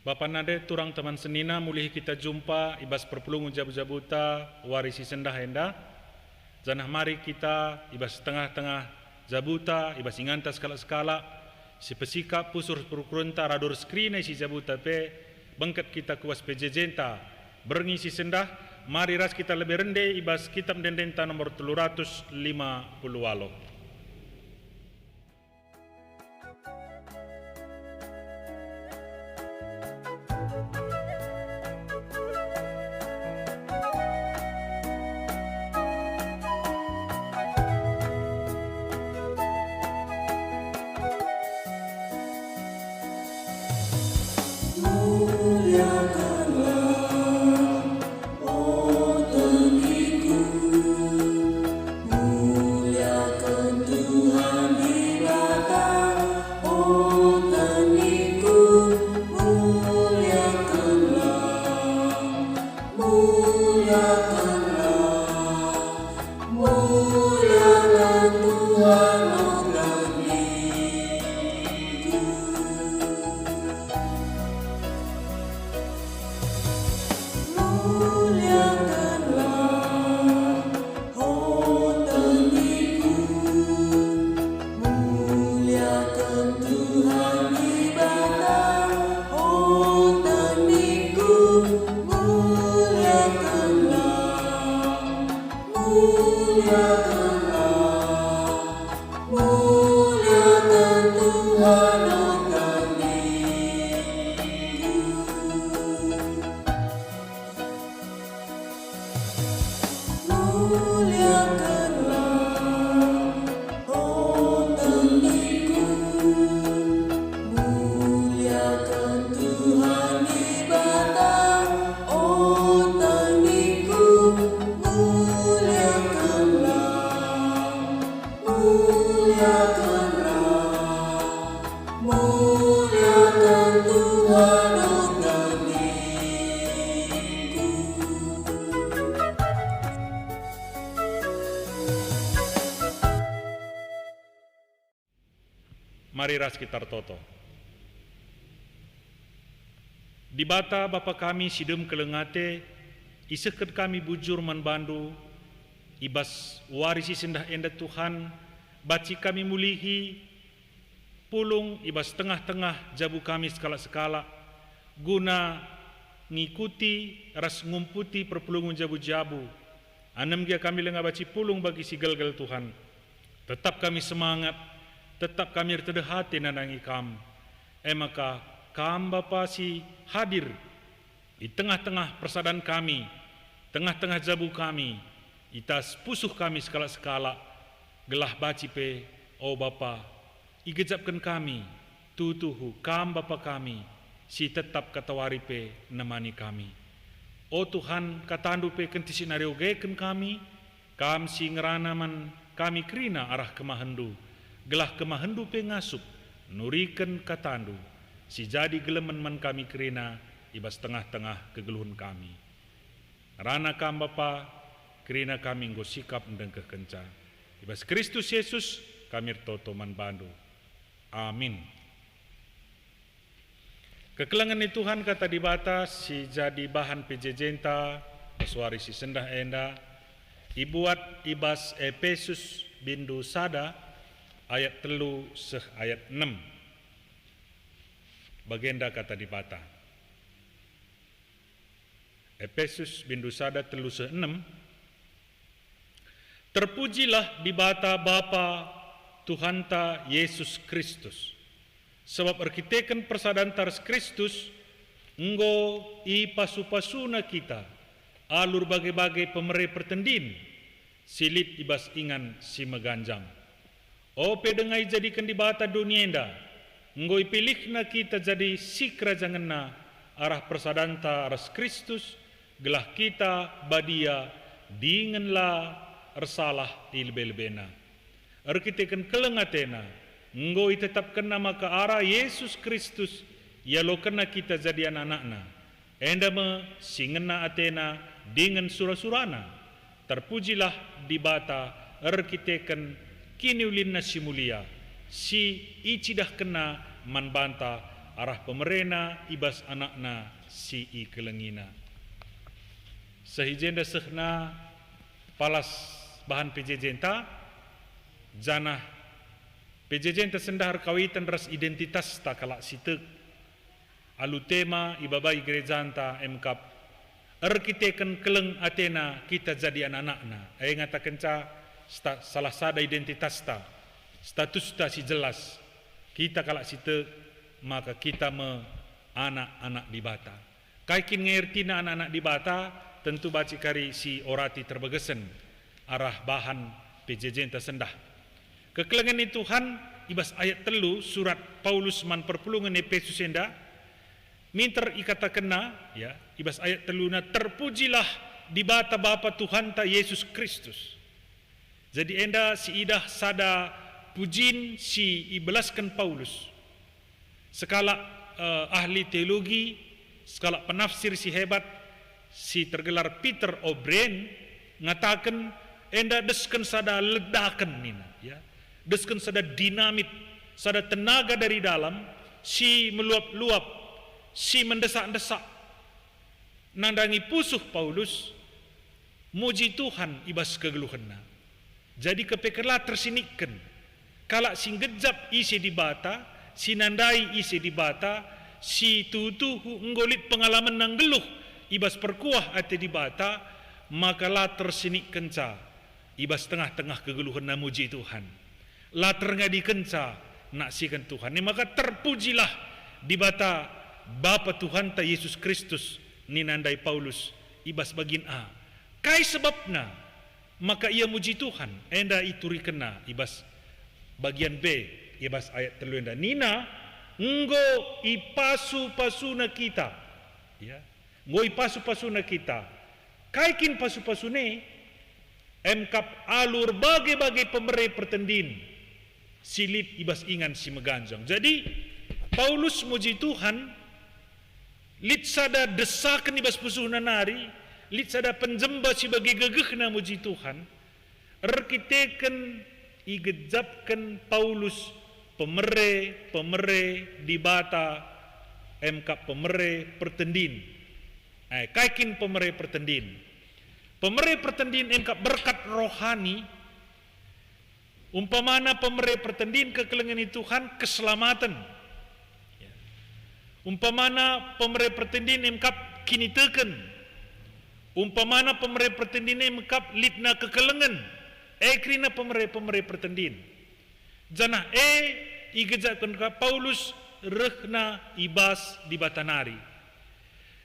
Bapa nade turang teman senina mulih kita jumpa ibas perpulungu jabu-jabuta warisi sendah henda. Janah mari kita ibas tengah-tengah jabuta ibas inganta skala-skala si pesika pusur perkurunta rador skrine si jabuta pe bengket kita kuas pejejenta berengi si sendah. Mari ras kita lebih rende ibas kitab dendenta nomor 350 walo. Mari ras kita toto. Di bata Bapa kami sidem kelengate, iseket kami bujur manbandu, ibas warisi sendah enda Tuhan, baci kami mulihi, pulung ibas tengah-tengah jabu kami skala-skala, guna ngikuti ras ngumputi perpulungun jabu-jabu, anem gia kami lengah baci pulung bagi si gelgel Tuhan, tetap kami semangat, tetap kami terdehati nanangi kam. Maka kam Bapa si hadir di tengah-tengah persadan kami, tengah-tengah jabu kami, itas pusuh kami skala-skala, gelah baci pe, oh Bapa, igejapkan kami, tutuhu kam Bapa kami, si tetap katawari pe nemani kami. Oh Tuhan, katandu pe kentisi nariogekan kami, kam si ngeranaman kami kerina arah kemahendu, gelah kemahendu pe ngasup, nuriken katandu, si jadi gelemen man kami kerina, ibas tengah-tengah kegeluhun kami. Rana kam Bapa, kerina kami nggo sikap ndengkeh kenca. Ibas Kristus Yesus, kami toto man bandu. Amin. Kekelangan ni Tuhan kata di batas, si jadi bahan pejejenta, suari si sendah enda, ibuat ibas Efesus bindu sada, ayat 3 seh ayat 6. Bagenda kata di bata. Efesus bindu sada 3 seh 6. Terpujilah di bata Bapa Tuhanta Yesus Kristus. Sebab arkiteken persadantar Kristus, enggo i pasu-pasuna kita, alur bagai-bagai pemere pertendin, silit ibas ingan si meganjang. Ope dengai jadikan di bata dunia enda, ngoi pilihna kita jadi si kerajanganna arah persadanta aras Kristus, gelah kita badia dingenlah ersalah ilbelbena. Arkiteken kelengatena, ngoi tetap kena maka arah Yesus Kristus, ya lo kena kita jadi anak-anakna. Enda me singena atena dengan surah-surana, terpujilah di bata arkiteken kini ulin si mulia, si icidah kena manbanta arah pemerena ibas anakna si I kelengina. Sehijenda sehna palas bahan PJJ-ta janah PJJ-ta sendahar kawitan ras identitas ta kalak sitek alu tema ibabai gerejanta emkap arkiteken keleng Athena kita jadi anak-anakna ay ngatakan ca salah sada identitas ta status ta si jelas kita kalak sitek maka kita me anak-anak di bata kaikin ngertina anak-anak di bata tentu baci kari si orati terbegesen arah bahan PJJ tersendah. Kekelengan ni Tuhan ibas ayat telu surat Paulus man perpulungan Efesus enda minter ikata kena ya ibas ayat teluna terpujilah di bata Bapa Tuhan ta Yesus Kristus. Jadi enda si idah sada pujin si ibelaskan Paulus. Sekala ahli teologi, sekala penafsir si hebat si tergelar Peter O'Brien ngatakan enda desken sada ledakan nina ya desken sada dinamit sada tenaga dari dalam si meluap-luap si mendesak-desak nandangi pusuh Paulus muji Tuhan ibas kegeluhanna jadi kepekela tersinikkan kalak sing gejap isi di bata si nandai isi di bata si tutuhu nggolit pengalaman nang geluh ibas perkuah ate di bata maka la tersinik kenca ibas tengah-tengah kegeluhan namuji Tuhan la terngadi kenca nak sikan Tuhan ni maka terpujilah di bata Bapa Tuhan ta Yesus Kristus ni nandai Paulus ibas bagin A kai sebabna maka ia muji Tuhan enda ituri kena ibas bagian B ibas ayat telu enda nina nggo ipasu-pasuna kita ya ngoi pasu-pasuna kita kaikin pasu-pasune emkap alur bagai-bagai pemerai pertendin silip ibas ingan si meganjang jadi Paulus muji Tuhan lit sada desakan ibas pusuhna nari lit sada penjemba si bagi gegehna muji Tuhan arkiteken igejapkan Paulus pemerai di bata emkap pemerai pertendin kaikin pemerai pertendin engkap berkat rohani umpamana pemerai pertendin kekelengan Tuhan keselamatan umpamana pemerai pertendin engkap kini teken umpamana pemerai pertendin engkap litna kekelengan krina pemerai pertendin janah igejapkan Paulus rehna ibas di batanari.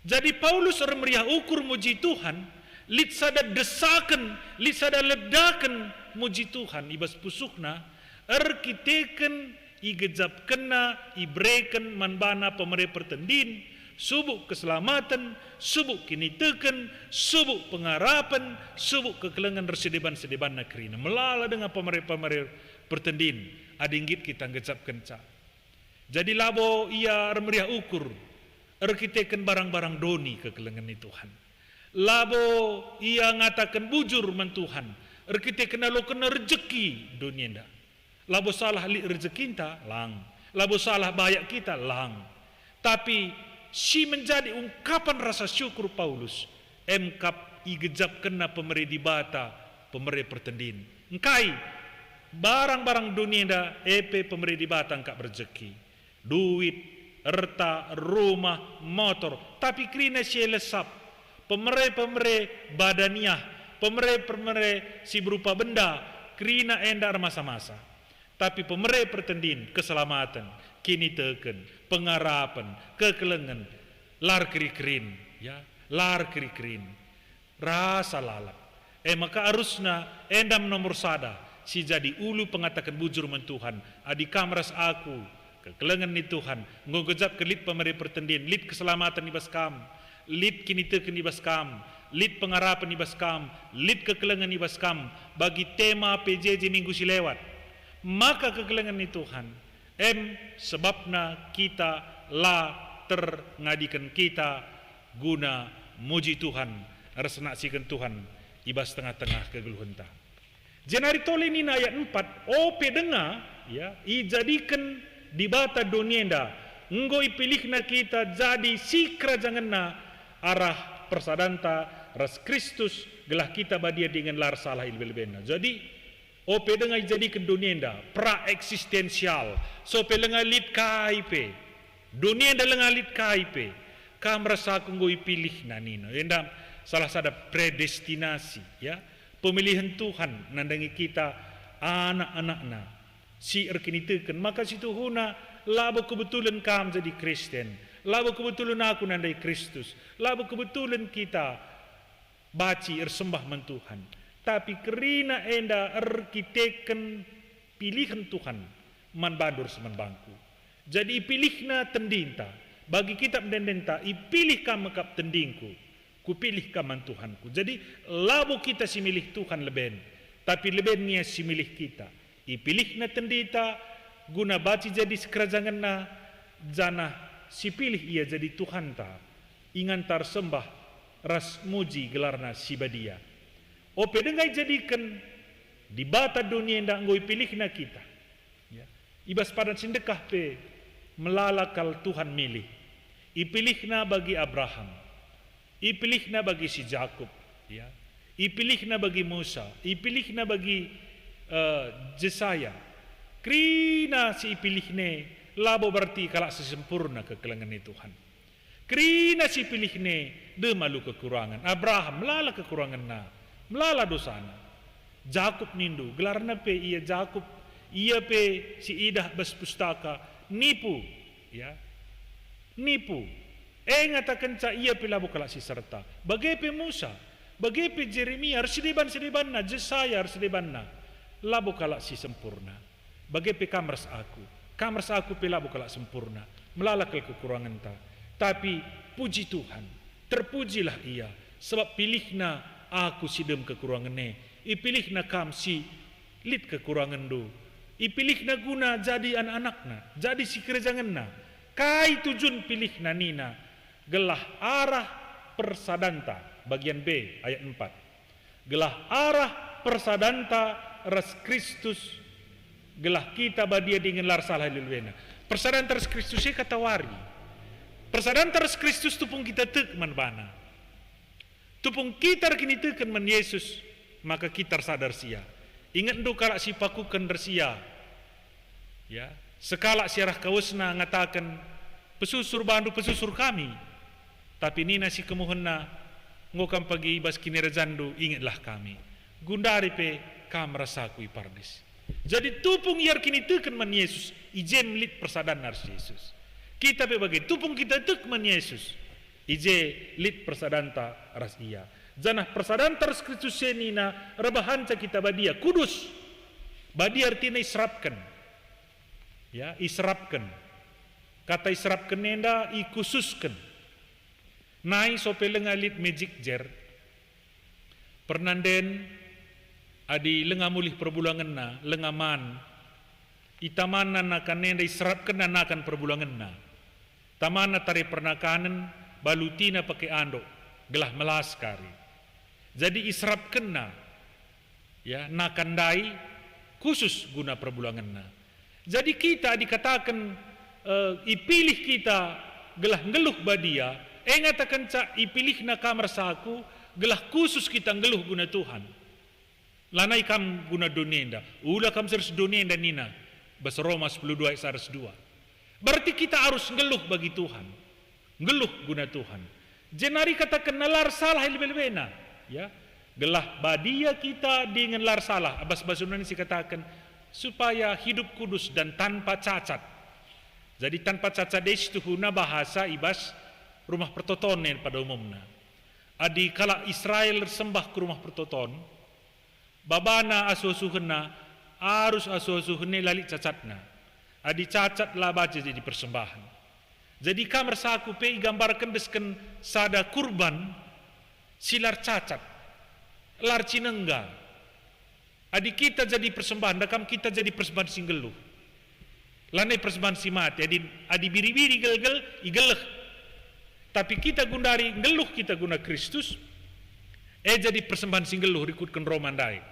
Jadi Paulus meriah ukur muji Tuhan, lit sada desakan, lit sada ledakan muji Tuhan ibas pusuhna, arkiteken igejap kena, ibreken manbana pemerai pertendin, subuk keselamatan, subuk kini teken, subuk pengarapan, subuk kekelengan resedeban-sedeban negerina. Melala dengan pemerai pertendin, adinggit kita ngejap kenca. Jadi labo ia meriah ukur, arkiteken barang-barang doni kekelengan Tuhan. Labo ia ngatakan bujur man Tuhan, arkiteken lo kena rezeki dunia nda. Labo salah li rezekinta lang, labo salah bayak kita lang. Tapi si menjadi ungkapan rasa syukur Paulus, emkap igejap kena pemerai di bata, pemerai pertendin. Engkai barang-barang dunia nda, pemerai di bata engkap rezeki, duit, harta, rumah, motor, tapi krina si lesap pemerai badaniah, pemerai si berupa benda, krina endar masa-masa. Tapi pemerai pertendin keselamatan, kini teken, pengarapan, kekelengan, lar kri-krin, ya, lar kri-krin, rasa lalap. Maka harusnya endam nomor sada, si jadi ulu pengatakan bujur men Tuhan, adi kamras aku. Kekelengan ni Tuhan, ngogejap ke lit pemerai pertendin, lit keselamatan ibas kam, lit kini teken ibas kam, lit pengarapan ibas kam, lit kekelengan ibas kam, bagi tema PJJ minggu si lewat. Maka kekelengan ni Tuhan, sebabna kita la terngadikan kita guna muji Tuhan, resnaksikan Tuhan, ibas tengah-tengah kegeluhan ta. Jenari tole ni ayat 4, dengar, ya, ijadikan di bata dunia nda enggo ipilihna kita jadi si kerajaan na arah persadanta ras Kristus gelah kita badia dengan lar salah ilbelbena. Jadi ope dengan jadi ke dunia enda pra eksistensial so pe lenga lit KIP dunia enda lenga lit KIP kam rasa kunggo ipilih nanino enda salah sada predestinasi ya pemilihan Tuhan nandangi kita anak-anakna si erkinitekan maka situ huna labo kebetulan kam jadi Kristen labo kebetulan aku nandai Kristus labo kebetulan kita baci ersembah man Tuhan tapi kerina enda arkiteken pilihan Tuhan man bandur seman bangku jadi ipilihna tendinta bagi kita mendendenta ipilih kam mekap tendingku ku pilih kaman Tuhanku. Jadi labo kita si milih Tuhan leben, tapi leben nia si milih kita. Ipilih na tendita guna baci jadi sekerajaan na jana si pilih ia jadi Tuhan ta. Ingan tar sembah ras muji gelarna si badia. Ope dengai jadikan di bata dunia ndak ngoi pilih na kita. Ya. Ibas padan sindekah pe melalakal Tuhan milih. Ipilih na bagi Abraham. Ipilihna bagi si Jakub, ya. Ipilihna bagi Musa, ipilihna bagi Jesaya. Krina si ipilihne labo berarti kalak sesempurna kekelangan Tuhan. Krina si pilihne de malu kekurangan. Abraham melala kekurangan na, melala dosana. Jakub nindu, gelarna pe ia Jakub, ia pe si Idah bas pustaka nipu, ya. Nipu. Ngatakan ca ia pila bukala si serta. Bagai Musa, bagai Jeremia, harsideban na, Jesaya harsideban na. Labo kala si sempurna. Bagai kamars aku pila bukala sempurna. Melalakal kekurangan ta. Tapi puji Tuhan, terpujilah ia. Sebab pilihna aku sidem kekurangan ne. Ipilihna kam si lit kekurangan do. Ipilihna guna jadi anak-anakna, jadi si kerajaan na. Kai tujun pilihna nina. Gelah arah persadanta bagian B ayat 4. Gelah arah persadanta ras Kristus gelah kita badia dengan lar salah lilwena. Persadanta ras Kristus kata wari. Persadanta ras Kristus tupung kita tek man bana. Tupung kita kini tekan man Yesus maka kita sadar sia. Ingat ndo kalak si pakukan dersia. Ya, sekala siarah kawesna ngatakan pesusur bandu pesusur kami. Tapi nina si kemuhena ngokam pagi ibas kinerjandu ingatlah kami. Gundari pe kam rasaku ipardis. Jadi tupung iar kini teken man Yesus ijen lit persadan ars Yesus. Kita pe bagi tupung kita tek man Yesus ije lit persadanta ras ia. Janah persadanta ras Kristus nina rebahanca kita badia kudus. Badia artinya israpkan. Ya, israpkan. Kata israpkan nenda ikususkan. Nai sope lenga lit magic jar pernanden adi lenga mulih perbulangan na lenga man itamana na kanenda israpkan na nakan perbulangan na tamana tari pernakanan balutina pakai ando gelah melaskari jadi israpkan na ya nakandai khusus guna perbulangan na jadi kita dikatakan ipilih kita gelah ngeluh badia ngatakan ca ipilih na kamar saku gelah khusus kita ngeluh guna Tuhan. Lanai kam guna dunia enda. Ulah kam serus dunia enda nina. Bas Roma 12 ayat 2. Berarti kita harus ngeluh bagi Tuhan. Ngeluh guna Tuhan. Jenari katakan nalar salah ilbelbena. Ya. Gelah badia kita dengan lar salah. Abas basunan si katakan supaya hidup kudus dan tanpa cacat. Jadi tanpa cacat itu huna bahasa ibas rumah pertoton pada umumnya. Adi kala Israel sembah ke rumah pertoton, babana asuh-asuhna arus asuh-asuhne lalik cacatna. Adi cacat lah baca jadi persembahan. Jadi kamar saku pe gambarkan desken sada kurban silar cacat, lar cinengga. Adi kita jadi persembahan, dakam kita jadi persembahan singgeluh. Lanai persembahan si mati, adi biri-biri gel-gel igeleh. Tapi kita gundari ngeluh kita guna Kristus jadi persembahan singgeluh rikutkan romandai.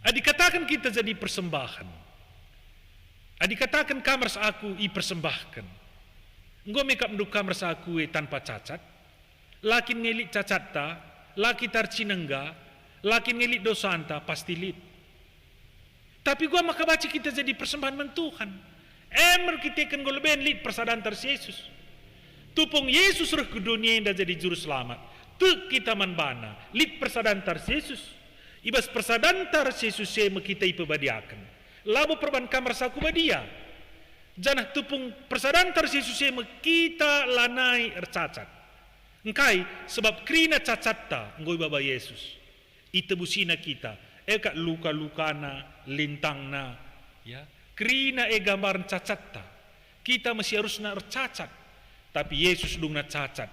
Dikatakan kita jadi persembahan. Dikatakan kamar aku i persembahkan. Engkau mekap menduk kamar aku tanpa cacat. Lakin ngelik cacat ta, laki tarcinengga, lakin ngelik dosa anta pasti lit. Tapi gua maka baca kita jadi persembahan men Tuhan. Emer kita kan gua lebih lit persadaan tar Yesus. Tupung Yesus roh ke dunia yang jadi juru selamat. Tuk kita manbana lit persadaan tar Yesus. Ibas persadaan tar Yesus yang kita ipebadiakan. Labo perban kamar saku badia. Janah tupung persadaan tar Yesus yang kita lanai ercacat. Engkai sebab krina cacatta ngoi baba Yesus. Itebusina kita. Eka luka-lukana, lintangna, ya. Krina gambaran cacatta. Kita masih harusna ercacat. Tapi Yesus dung na cacat.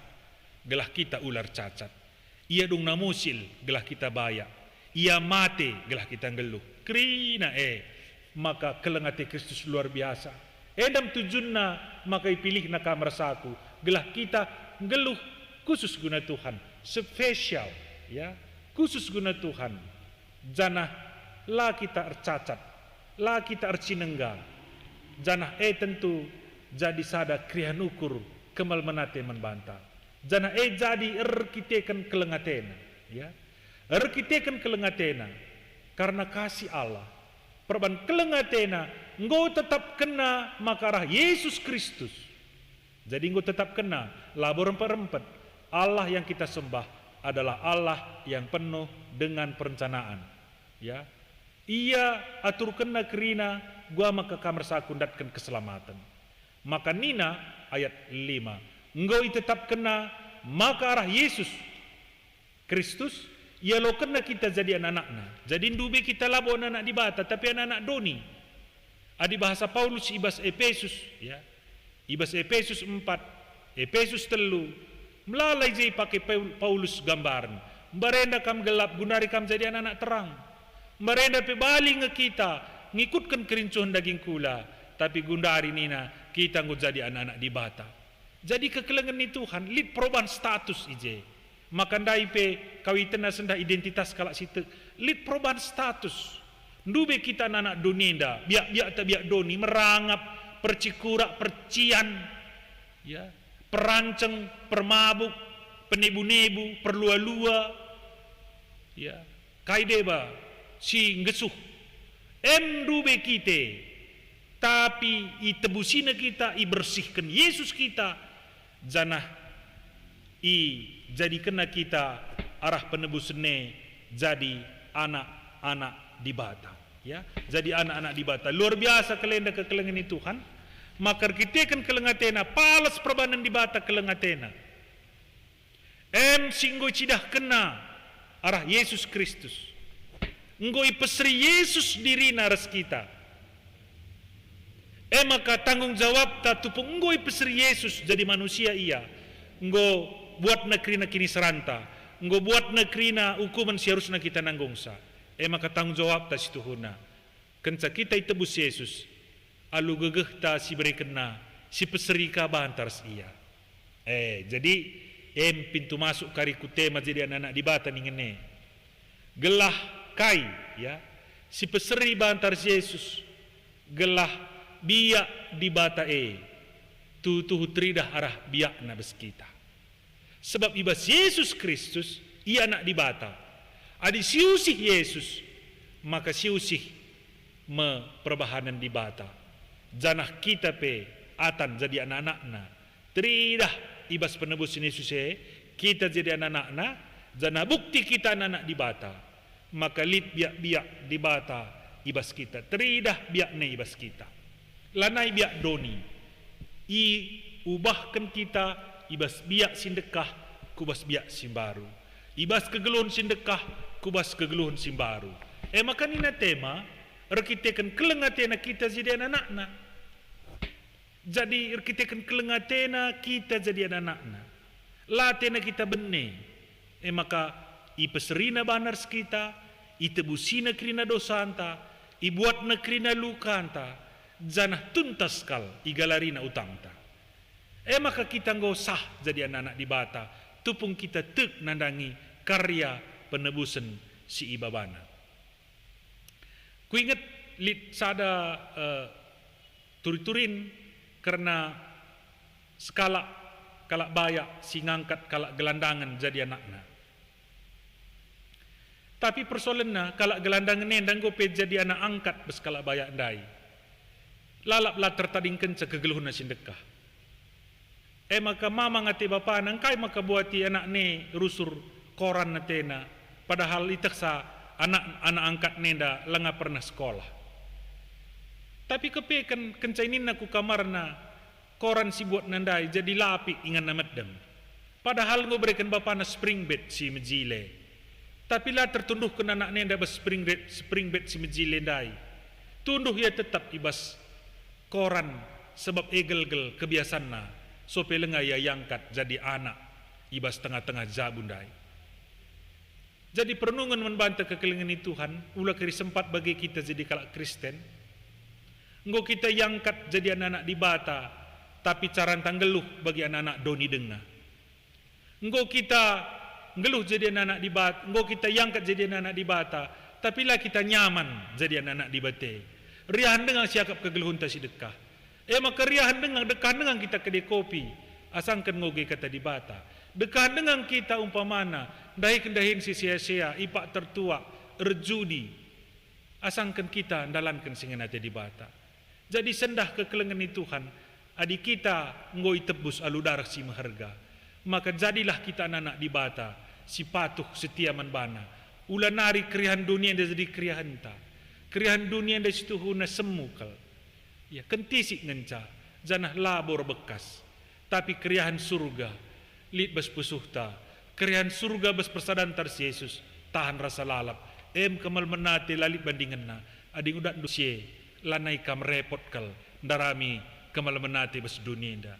Gelah kita ular cacat. Ia dung na musil, gelah kita bayak. Ia mate, gelah kita ngeluh. Krina maka kelengate Kristus luar biasa. Edam tujunna maka ipilih na kamar saku. Gelah kita ngeluh khusus guna Tuhan. Spesial, ya. Khusus guna Tuhan. Janah la kita ercacat, la kita ercinengga. Janah tentu jadi sada krian ukur kemal menate menbantah. Janah jadi erkitekan kelengatena, ya. Erkitekan kelengatena karena kasih Allah. Perban kelengatena engkau tetap kena makarah Yesus Kristus. Jadi engkau tetap kena labor rempet-rempet. Allah yang kita sembah adalah Allah yang penuh dengan perencanaan. Ya, ia atur kena kerina gua maka kamar sakundatkan keselamatan. Maka nina ayat 5. Engkau tetap kena maka arah Yesus Kristus. Ia lo kena kita jadi anak-anakna. Jadi ndube kita labo anak-anak di bata tapi anak-anak doni. Adi bahasa Paulus ibas Efesus, ya. Ibas Efesus 4, Efesus 3. Melalai jadi pakai Paulus gambaran. Barenda kam gelap gunari kam jadi anak-anak terang. Merenda pebaling kita ngikutkan kerincuan daging kula, tapi gundari nina kita ngut jadi anak-anak di bata. Jadi kekelengan ni Tuhan lit perubahan status ije. Makandai pe kawitena sendah identitas kalak situ lit perubahan status. Ndube kita anak-anak dunia biak-biak tak biak doni merangap, percikurak, percian, ya, peranceng, permabuk, penebu-nebu, perlua-lua, ya, kaideba si ngesuh ndube kita tapi itebusina kita bersihkan Yesus kita janah jadi kena kita arah penebusne jadi anak-anak di bata, ya, jadi anak-anak di bata. Luar biasa kelenda kekelengan itu Tuhan. Maka kita kan kelengatena palas perbanan di bata kelengatena singgo cidah kena arah Yesus Kristus. Ngoi pesri Yesus diri naras kita. Maka tanggung jawab tak tupung ngoi pesri Yesus jadi manusia ia. Ngo buat nekrina kini seranta. Ngo buat nekrina hukuman seharusnya kita nanggungsa. Maka tanggung jawab tak situ huna. Kenca kita itebus Yesus. Alu gegeh ta si beri kena si pesri ka bantars ia. Jadi pintu masuk kariku tema jadi anak-anak di bata ngene. Gelah kai, ya, si peseri bantar Yesus gelah biak di bata tuh tridah arah biak na beskita. Sebab ibas Yesus Kristus ia anak di bata. Adi siusih Yesus maka siusih perbahanan di bata. Janah kita pe atan jadi anak-anakna. Tridah ibas penebus Yesus kita jadi anak-anakna. Janah bukti kita anak-anak di bata. Maka lit biak-biak di bata ibas kita. Teridah biak ne ibas kita. Lanai biak doni. Ubahkan kita ibas biak sindekah kubas biak simbaru. Ibas kegeluhan sindekah kubas kegeluhan simbaru. Maka nina tema rekitekan kelengatena kita jadi anak-anakna. Jadi rekitekan kelengatena kita jadi anak-anakna. Latena kita benne. Maka ipeserina banar kita. Itebusina krina dosanta, ibuat na krina lukanta, janah tuntas kal igalarina utangta. Maka kita nggo sah jadi anak-anak di bata, tupung kita tek nandangi karya penebusan si ibabana. Ku ingat lit sada turi-turin karena sekala kalak bayak si ngangkat kalak gelandangan jadi anakna. Tapi persoalannya kalak gelandangan nendang gope jadi anak angkat bes kalak bayak ndai. Lalap lah tertadingkan kegeluhuna sindekah. Maka mama ngati bapa nangkai maka buati anak ne rusur koran natena. Padahal itaksa anak angkat nenda lenga pernah sekolah. Tapi kepekan kencainin aku kamarna koran si buat nandai jadi lapi ingan namadam. Padahal ngo berikan bapa na spring bed si mejile. Tapi lah tertunduh ke anak nenda bas spring bed si mejile ndai. Tunduh ya tetap ibas koran sebab egel-gel kebiasaan na. Sope lenga ya yangkat jadi anak ibas tengah-tengah jabundai. Jadi perenungan membantah kekelengan Tuhan, ulah kiri sempat bagi kita jadi kalak Kristen. Engko kita yangkat jadi anak-anak di bata, tapi cara tanggeluh bagi anak-anak doni denga. Engko kita ngeluh jadi anak-anak di bata, engko kita yangkat jadi anak-anak di bata, tapi lah kita nyaman jadi anak-anak di bate. Riahan dengan siakap kegeluhun ta sedekah. Maka riahan dengan dekah dengan kita kedai kopi, asangkan ngoge kata di bata. Dekah dengan kita umpamana, dahin si sia-sia, ipak tertua, erjudi, asangkan kita dalankan singan ate di bata. Jadi sendah kekelengan Tuhan, adik kita ngoi tebus aludarak si maharga. Maka jadilah kita anak-anak di bata, si patuh setia manbana. Ula nari krihan dunia yang jadi krihan ta. Krihan dunia yang situ huna semukal. Ya kentisik ngenca, janah labor bekas. Tapi krihan surga, lit bas pusuhta. Krihan surga bas persadantar si Yesus, tahan rasa lalap. Kemal menate lalit bandingan na. Ading udat dusye, lanai kam repot kal, ndarami kemal menate bas dunia nda.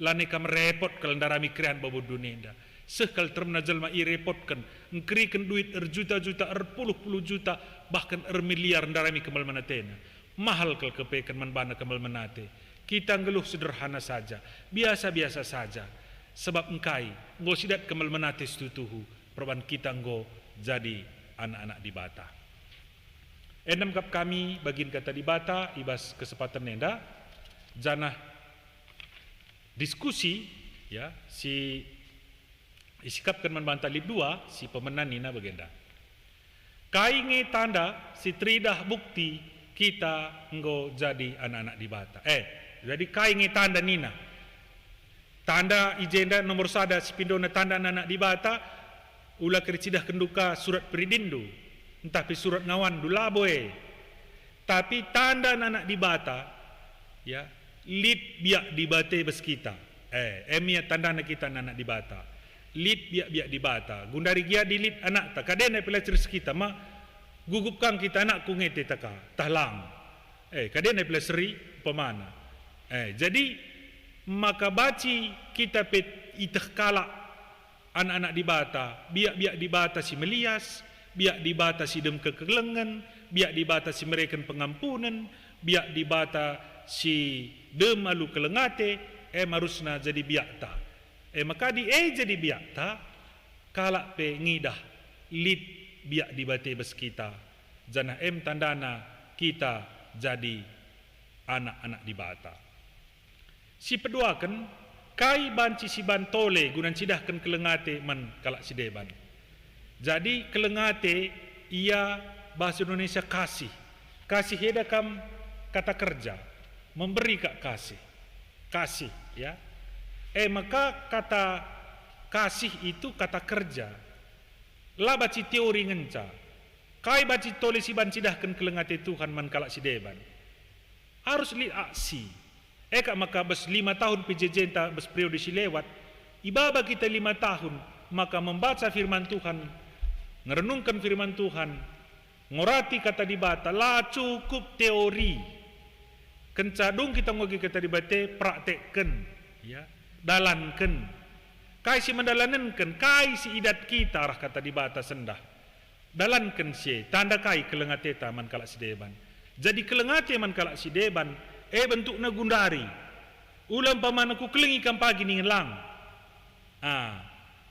Lanai kam repot kal, ndarami krihan babu dunia nda. Sekal termena jelma i repotkan, ngkrikan duit juta-juta, puluh-puluh juta, bahkan miliar ndarami kemal menatena. Mahal kal kepekan manbana kemal menate. Kita ngeluh sederhana saja, biasa-biasa saja. Sebab engkai, ngo sidat kemal menate setutuhu, perban kita ngo jadi anak-anak di bata. Enam kap kami bagin kata di bata, ibas kesempatan nenda, janah diskusi, ya, si isikapkan manbanta lip 2, si pemenan nina bagenda. Kainge tanda, si tridah bukti, kita enggo jadi anak-anak di bata. Jadi kainge tanda nina. Tanda ijenda nomor sada sipindona tanda anak-anak di bata. Ula kericidah kenduka surat peridindu. Entah pi surat ngawan dula boy. Tapi tanda anak-anak di bata, ya, lit biak di bate bes kita. Emia tanda anak kita anak di bata. Lit biak di bata. Gundari gia di lit anak ta. Kadena pila ceris kita ma gugupkan kita anak kungete taka tahlang. Kadena pila seri pemana. Jadi maka baci kita pet itah kala anak-anak di bata, biak di bata si melias, biak di bata si dem kekelengan, biak di bata si mereken pengampunan, biak di bata si dem alu kelengate, marusna jadi biak ta. Maka di jadi biak ta, kalak pe ngidah lit biak di bate bes kita. Janah tandana kita jadi anak-anak di bata. Si peduakan kai banci si bantole gunan cidahkan kelengate man kalak si deban. Jadi kelengate ia bahasa Indonesia kasih. Kasih heda kam kata kerja. Memberi kak kasih. Kasih, ya. Maka kata kasih itu kata kerja. Lah baci teori ngenca. Kai baci tole si ban cidahkan kelengate Tuhan man kalak si deban. Harus li aksi. Kak maka bes 5 tahun PJJ ta bes periode si lewat. Ibaba kita 5 tahun maka membaca firman Tuhan, ngerenungkan firman Tuhan, ngorati kata di bata, lah cukup teori. Kencadung kita ngogi kata di bate praktekkan, ya, dalankan. Kai si mendalankan, kai si idat kita arah kata di bata sendah. Dalankan si tanda kai kelengate man kalak si deban. Jadi kelengate man kalak si deban, bentukna gundari. Ulam pamana ku kelengi kam pagi ningen lang.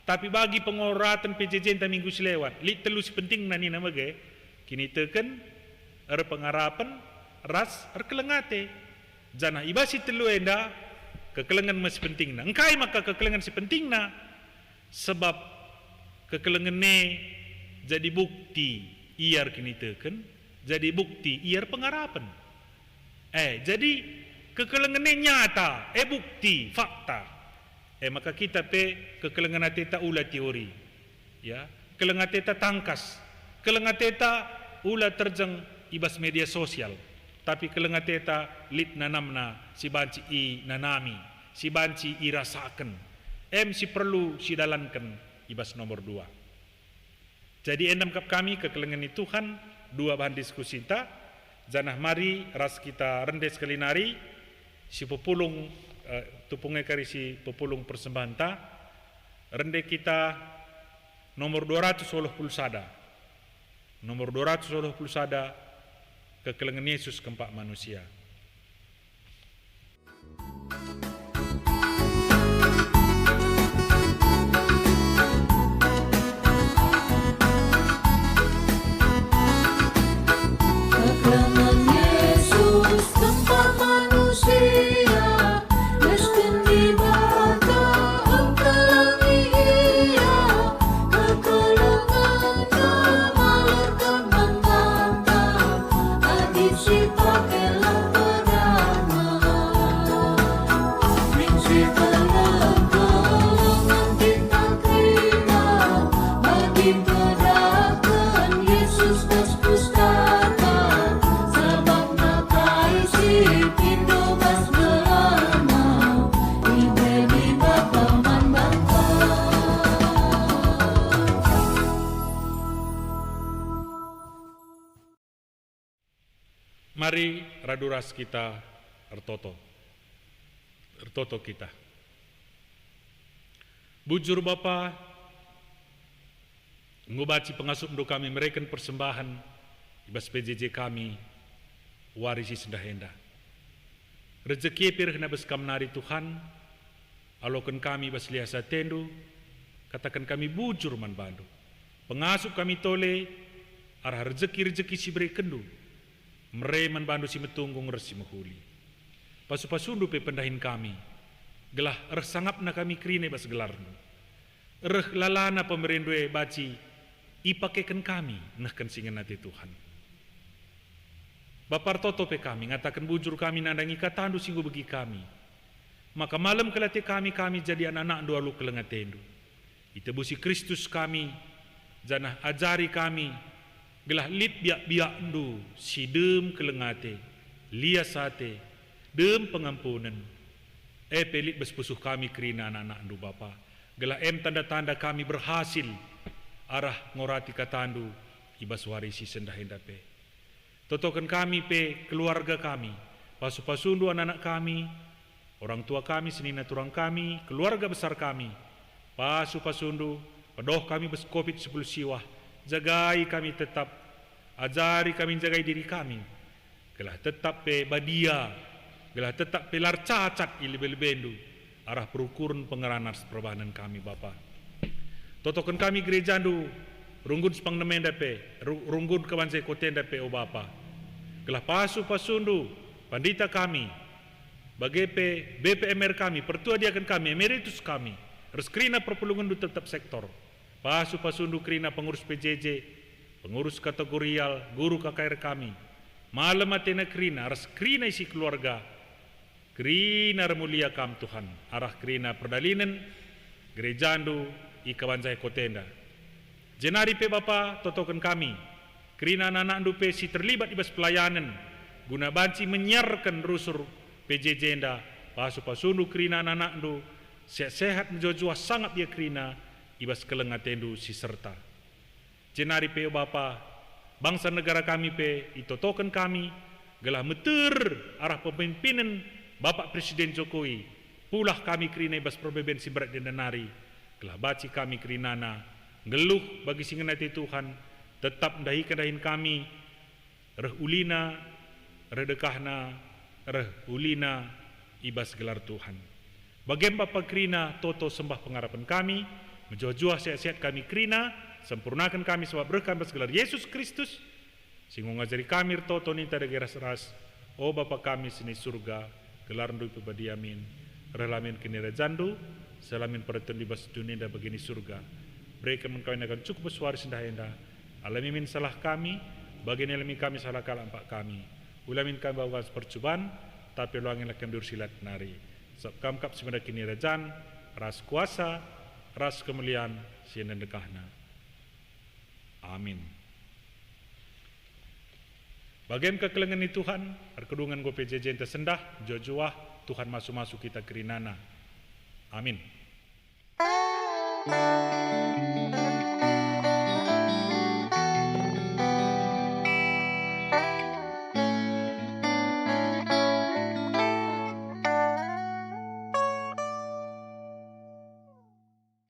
Tapi bagi pengoratan PJJ ta minggu selewat, li telu si penting nani nama ge, kini teken er pengarapan ras er kelengate. Janah ibasi telu enda kekelengan masih pentingna. Engkai maka kekelengan si pentingna sebab kekelengan ne jadi bukti iar kini teken, jadi bukti iar pengharapan. Jadi kekelengan ne nyata, bukti, fakta. Maka kita kekelengan teta ula teori. Ya, kelengan teta tangkas. Kelengan teta ula terjeng ibas media sosial. Tapi kelengan teta lit nanamna si banci i nanami, si banci i rasakan. Si perlu si dalankan ibas nomor 2. Jadi endam kap kami kekelengan ni Tuhan, 2 bahan diskusi ta. Janah mari ras kita rendes kelinari si pepulung tupungai kari si pepulung persembahan ta. Rende kita nomor 280 sada. Nomor 280 sada kekelengan Yesus keempat manusia. Mari raduras kita ertoto kita. Bujur Bapa, ngubaci pengasuh ndo kami mereka persembahan ibas PJJ kami warisi sendah hendah. Rezeki pir kena beskam nari Tuhan, alokan kami bas liasa tendu, katakan kami bujur man bandu. Pengasuh kami tole arah rezeki si beri kendu. Mereman bandu si metunggung resi mehuli. Pasu-pasundu pe pendahin kami. Gelah sangap na kami krine bas gelarnu. Lalana pemerindue baci ipakekan kami nahkan singan nati Tuhan. Bapar toto pe kami ngatakan bujur kami nandangi katandu singgu bagi kami. Maka malam kelati kami jadi anak-anak dua lu kelengatendu. Itebusi Kristus kami janah ajari kami gelah lit biak ndu si dem kelengate lia sate dem pengampunan pelit bespusuh kami kerina anak-anak ndu Bapa gelah tanda-tanda kami berhasil arah ngorati katandu ibas warisi sendah hendape totokan kami keluarga kami pasu-pasundu anak-anak kami orang tua kami senina turang kami keluarga besar kami pasu-pasundu padoh kami bes covid 10 siwah jagai kami tetap, ajari kami jagai diri kami. Gelah tetap badia, gelah tetap lar cacat ilebe-lebendu. Arah perukuran pengeranas perbahanan kami Bapa. Totokan kami gerejandu, runggun sepang nemenda runggun kawansai kotenda o Bapa. Gelah pasu-pasundu, pandita kami, bagi BPMR kami, pertua diakan kami, emeritus kami, reskrina perpulungan du tetap sektor. Pasu-pasundu krina pengurus PJJ, pengurus kategorial, guru KKR kami. Malam atena krina, aras krina isi keluarga. Krina remulia kam Tuhan. Arah krina perdalinan, gerejandu, ikawansai kotenda. Jenari Bapa, totokan kami. Krina anak-anak dupe si terlibat ibas pelayanan. Guna banci menyiarkan rusur PJJ enda. Pasu-pasundu krina anak-anak du. Sehat-sehat menjojua sangat dia krina. Ibas kelengatendu si serta. Jenari Bapa, bangsa negara kami itotokan kami, gelah meter arah pemimpinan Bapak Presiden Jokowi, pulah kami krina ibas probeben si berat denari, gelah baci kami krinana, geluh bagi singenati Tuhan, tetap dahin kami, reh ulina, redekahna, reh ulina, ibas gelar Tuhan. Bagaimana Bapak krina, toto sembah pengharapan kami, menjua-jua sehat-sehat kami krina, sempurnakan kami sebab berkah bersegelar Yesus Kristus, sehingga ngajari kami toto ninta de geras ras, oh Bapa kami sini surga, gelar ndu pebadi amin. Relamin kini rejandu, selamin peretun di bas dunia dan begini surga. Mereka mengkawin akan cukup suara sendah endah. Alami min salah kami, bagian alami kami salah kalah empat kami. Ulamin kami bawa percobaan, tapi luangin akan dursilat nari. Sebab kamkap sebenarnya kini rejan, ras kuasa, ras kemuliaan, sianan dekahna. Amin. Bagian kekelengan ni Tuhan, perkedungan go PJJ yang tersendah, jauh-jauh Tuhan masuk-masuk kita kerinana. Amin.